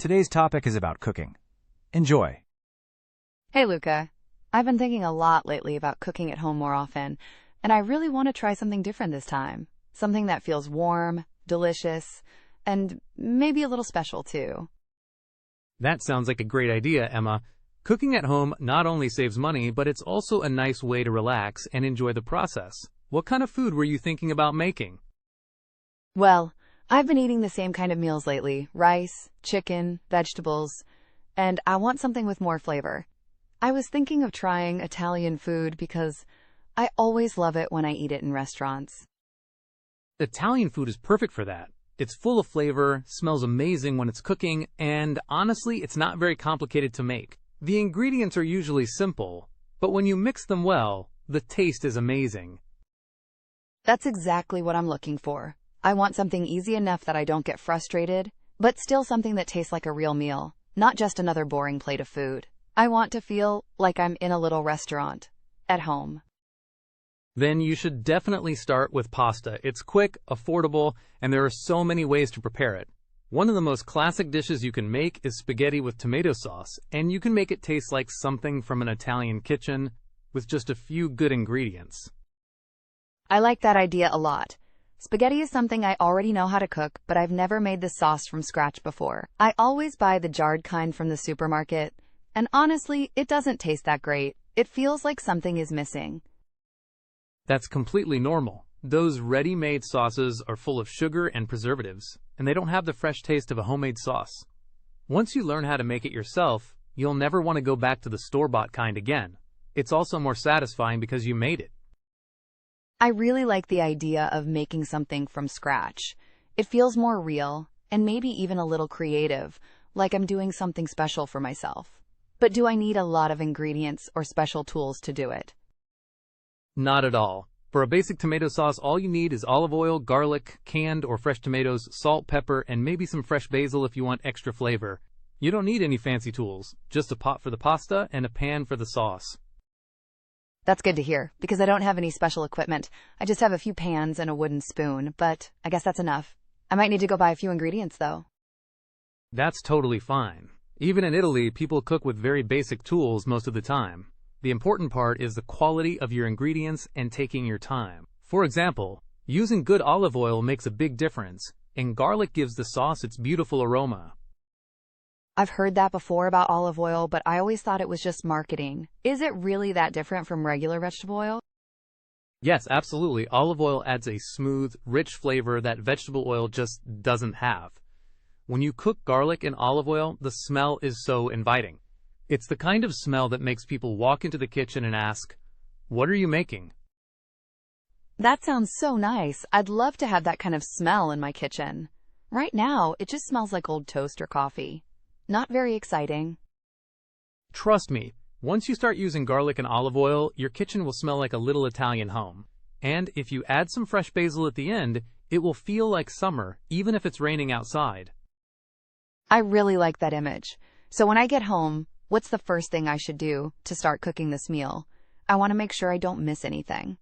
Today's topic is about cooking. Enjoy. Hey, Luca. I've been thinking a lot lately about cooking at home more often, and I really want to try something different this time. Something that feels warm, delicious, and maybe a little special too. That sounds like a great idea, Emma. Cooking at home not only saves money, but it's also a nice way to relax and enjoy the process. What kind of food were you thinking about making? Well, I've been eating the same kind of meals lately: rice, chicken, vegetables, and I want something with more flavor. I was thinking of trying Italian food because I always love it when I eat it in restaurants. Italian food is perfect for that. It's full of flavor, smells amazing when it's cooking, and honestly, it's not very complicated to make. The ingredients are usually simple, but when you mix them well, the taste is amazing. That's exactly what I'm looking for. I want something easy enough that I don't get frustrated, but still something that tastes like a real meal, not just another boring plate of food. I want to feel like I'm in a little restaurant, at home. Then you should definitely start with pasta. It's quick, affordable, and there are so many ways to prepare it. One of the most classic dishes you can make is spaghetti with tomato sauce, and you can make it taste like something from an Italian kitchen with just a few good ingredients. I like that idea a lot. Spaghetti is something I already know how to cook, but I've never made the sauce from scratch before. I always buy the jarred kind from the supermarket, and honestly, it doesn't taste that great. It feels like something is missing. That's completely normal. Those ready-made sauces are full of sugar and preservatives, and they don't have the fresh taste of a homemade sauce. Once you learn how to make it yourself, you'll never want to go back to the store-bought kind again. It's also more satisfying because you made it. I really like the idea of making something from scratch. It feels more real, and maybe even a little creative, like I'm doing something special for myself. But do I need a lot of ingredients or special tools to do it? Not at all. For a basic tomato sauce, all you need is olive oil, garlic, canned or fresh tomatoes, salt, pepper, and maybe some fresh basil if you want extra flavor. You don't need any fancy tools, just a pot for the pasta and a pan for the sauce. That's good to hear, because I don't have any special equipment. I just have a few pans and a wooden spoon, but I guess that's enough. I might need to go buy a few ingredients, though. That's totally fine. Even in Italy, people cook with very basic tools most of the time. The important part is the quality of your ingredients and taking your time. For example, using good olive oil makes a big difference, and garlic gives the sauce its beautiful aroma. I've heard that before about olive oil, but I always thought it was just marketing. Is it really that different from regular vegetable oil? Yes, absolutely. Olive oil adds a smooth, rich flavor that vegetable oil just doesn't have. When you cook garlic in olive oil, the smell is so inviting. It's the kind of smell that makes people walk into the kitchen and ask, "What are you making?" That sounds so nice. I'd love to have that kind of smell in my kitchen. Right now, it just smells like old toast or coffee. Not very exciting. Trust me, once you start using garlic and olive oil, your kitchen will smell like a little Italian home. And if you add some fresh basil at the end, it will feel like summer, even if it's raining outside. I really like that image. So when I get home, what's the first thing I should do to start cooking this meal? I want to make sure I don't miss anything.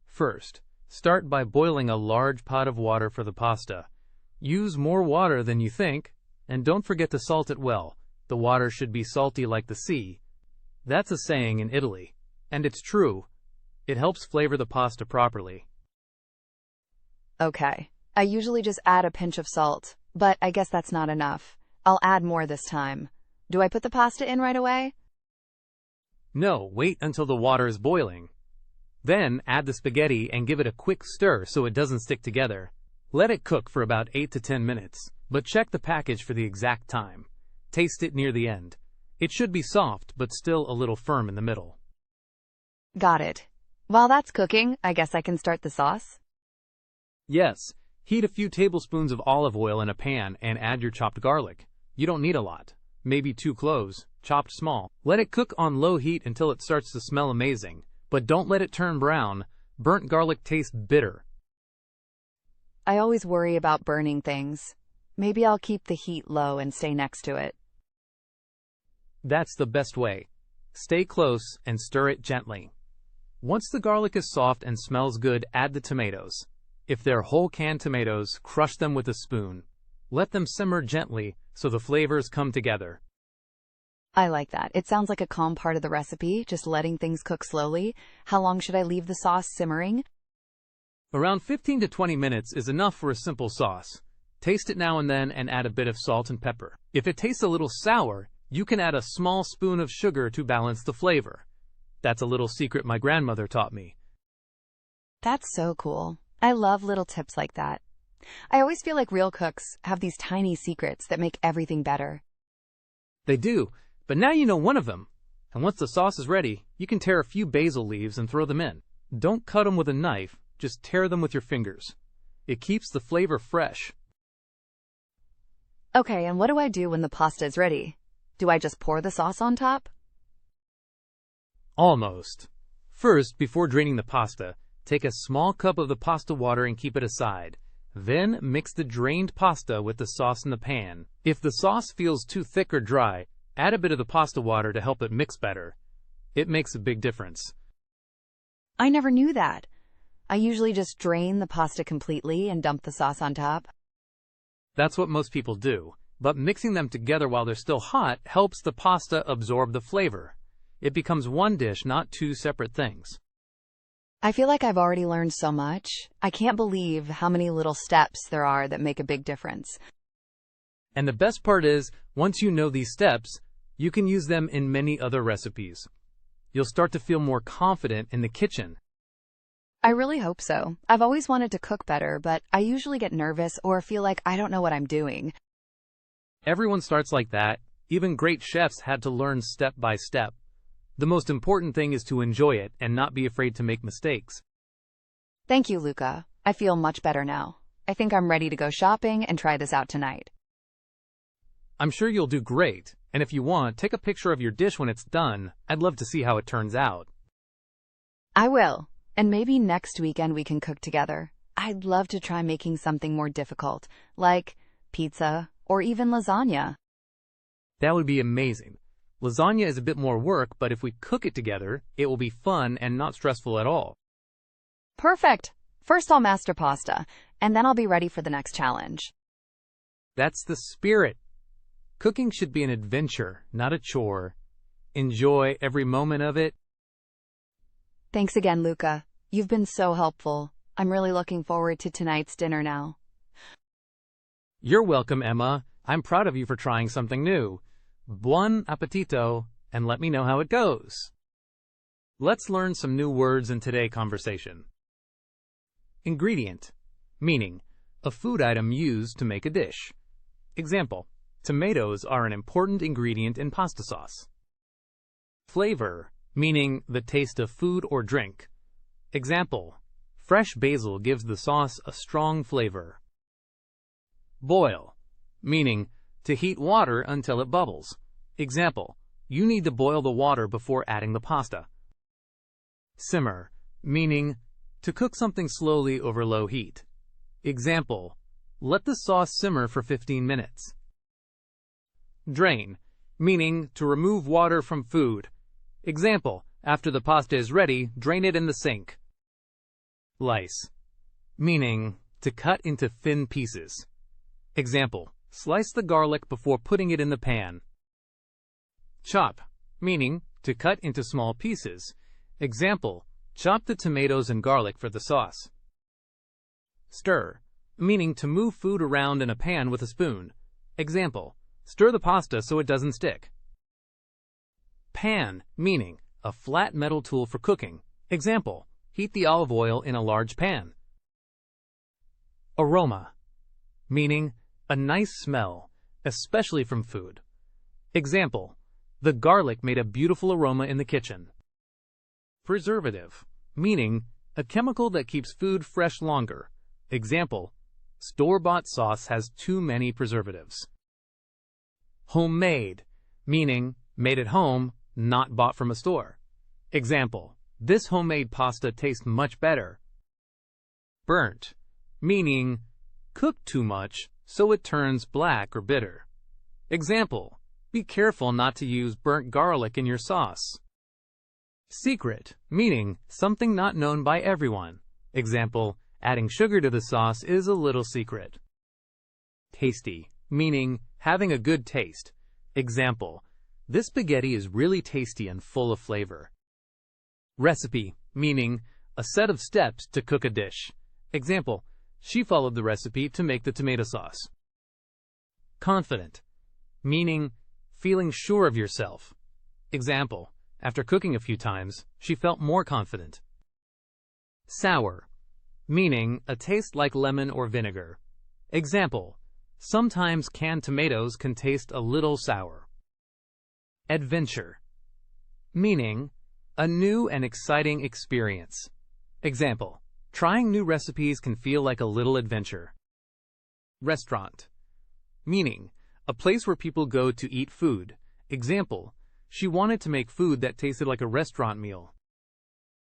First, start by boiling a large pot of water for the pasta. Use more water than you think, and don't forget to salt it well. The water should be salty like the sea. That's a saying in Italy, and it's true. It helps flavor the pasta properly. Okay, I usually just add a pinch of salt, but I guess that's not enough. I'll add more this time. Do I put the pasta in right away? No, wait until the water is boiling. Then add the spaghetti and give it a quick stir so it doesn't stick together. Let it cook for about 8 to 10 minutes, but check the package for the exact time. Taste it near the end. It should be soft, but still a little firm in the middle. Got it. While that's cooking, I guess I can start the sauce? Yes, heat a few tablespoons of olive oil in a pan and add your chopped garlic. You don't need a lot. Maybe 2 cloves, chopped small. Let it cook on low heat until it starts to smell amazing, but don't let it turn brown. Burnt garlic tastes bitter. I always worry about burning things. Maybe I'll keep the heat low and stay next to it. That's the best way. Stay close and stir it gently. Once the garlic is soft and smells good, add the tomatoes. If they're whole canned tomatoes, crush them with a spoon. Let them simmer gently so the flavors come together. I like that. It sounds like a calm part of the recipe, just letting things cook slowly. How long should I leave the sauce simmering? Around 15 to 20 minutes is enough for a simple sauce. Taste it now and then and add a bit of salt and pepper. If it tastes a little sour, you can add a small spoon of sugar to balance the flavor. That's a little secret my grandmother taught me. That's so cool. I love little tips like that. I always feel like real cooks have these tiny secrets that make everything better. They do, but now you know one of them. And once the sauce is ready, you can tear a few basil leaves and throw them in. Don't cut them with a knife, just tear them with your fingers. It keeps the flavor fresh. Okay, and what do I do when the pasta is ready? Do I just pour the sauce on top? Almost. First, before draining the pasta, take a small cup of the pasta water and keep it aside. Then mix the drained pasta with the sauce in the pan. If the sauce feels too thick or dry, add a bit of the pasta water to help it mix better. It makes a big difference. I never knew that. I usually just drain the pasta completely and dump the sauce on top. That's what most people do, but mixing them together while they're still hot helps the pasta absorb the flavor. It becomes one dish, not two separate things. I feel like I've already learned so much. I can't believe how many little steps there are that make a big difference. And the best part is, once you know these steps, you can use them in many other recipes. You'll start to feel more confident in the kitchen. I really hope so. I've always wanted to cook better, but I usually get nervous or feel like I don't know what I'm doing. Everyone starts like that. Even great chefs had to learn step by step. The most important thing is to enjoy it and not be afraid to make mistakes. Thank you, Luca. I feel much better now. I think I'm ready to go shopping and try this out tonight. I'm sure you'll do great, and if you want, take a picture of your dish when it's done. I'd love to see how it turns out. I will. And maybe next weekend we can cook together. I'd love to try making something more difficult, like pizza or even lasagna. That would be amazing. Lasagna is a bit more work, but if we cook it together, it will be fun and not stressful at all. Perfect. First I'll master pasta, and then I'll be ready for the next challenge. That's the spirit. Cooking should be an adventure, not a chore. Enjoy every moment of it. Thanks again, Luca. You've been so helpful. I'm really looking forward to tonight's dinner now. You're welcome, Emma. I'm proud of you for trying something new. Buon appetito, and let me know how it goes. Let's learn some new words in today's conversation. Ingredient, meaning a food item used to make a dish. Example, tomatoes are an important ingredient in pasta sauce. Flavor, meaning the taste of food or drink. Example, fresh basil gives the sauce a strong flavor. Boil, meaning to heat water until it bubbles. Example, you need to boil the water before adding the pasta. Simmer, meaning to cook something slowly over low heat. Example, let the sauce simmer for 15 minutes. Drain, meaning to remove water from food. Example, after the pasta is ready, drain it in the sink. Slice, meaning to cut into thin pieces. Example, slice the garlic before putting it in the pan. Chop, meaning to cut into small pieces. Example, chop the tomatoes and garlic for the sauce. Stir, meaning to move food around in a pan with a spoon. Example, stir the pasta so it doesn't stick. Pan, meaning a flat metal tool for cooking. Example, heat the olive oil in a large pan. Aroma, meaning a nice smell, especially from food. Example, the garlic made a beautiful aroma in the kitchen. Preservative, meaning a chemical that keeps food fresh longer. Example, store-bought sauce has too many preservatives. Homemade, meaning made at home, not bought from a store. Example, this homemade pasta tastes much better. Burnt, meaning cooked too much so it turns black or bitter. Example, be careful not to use burnt garlic in your sauce. Secret, meaning something not known by everyone. Example, adding sugar to the sauce is a little secret. Tasty, meaning having a good taste. Example, this spaghetti is really tasty and full of flavor. Recipe, meaning a set of steps to cook a dish. Example, she followed the recipe to make the tomato sauce. Confident, meaning feeling sure of yourself. Example, after cooking a few times, she felt more confident. Sour, meaning a taste like lemon or vinegar. Example, sometimes canned tomatoes can taste a little sour. Adventure, meaning a new and exciting experience. Example, trying new recipes can feel like a little adventure. Restaurant, meaning a place where people go to eat food. Example, she wanted to make food that tasted like a restaurant meal.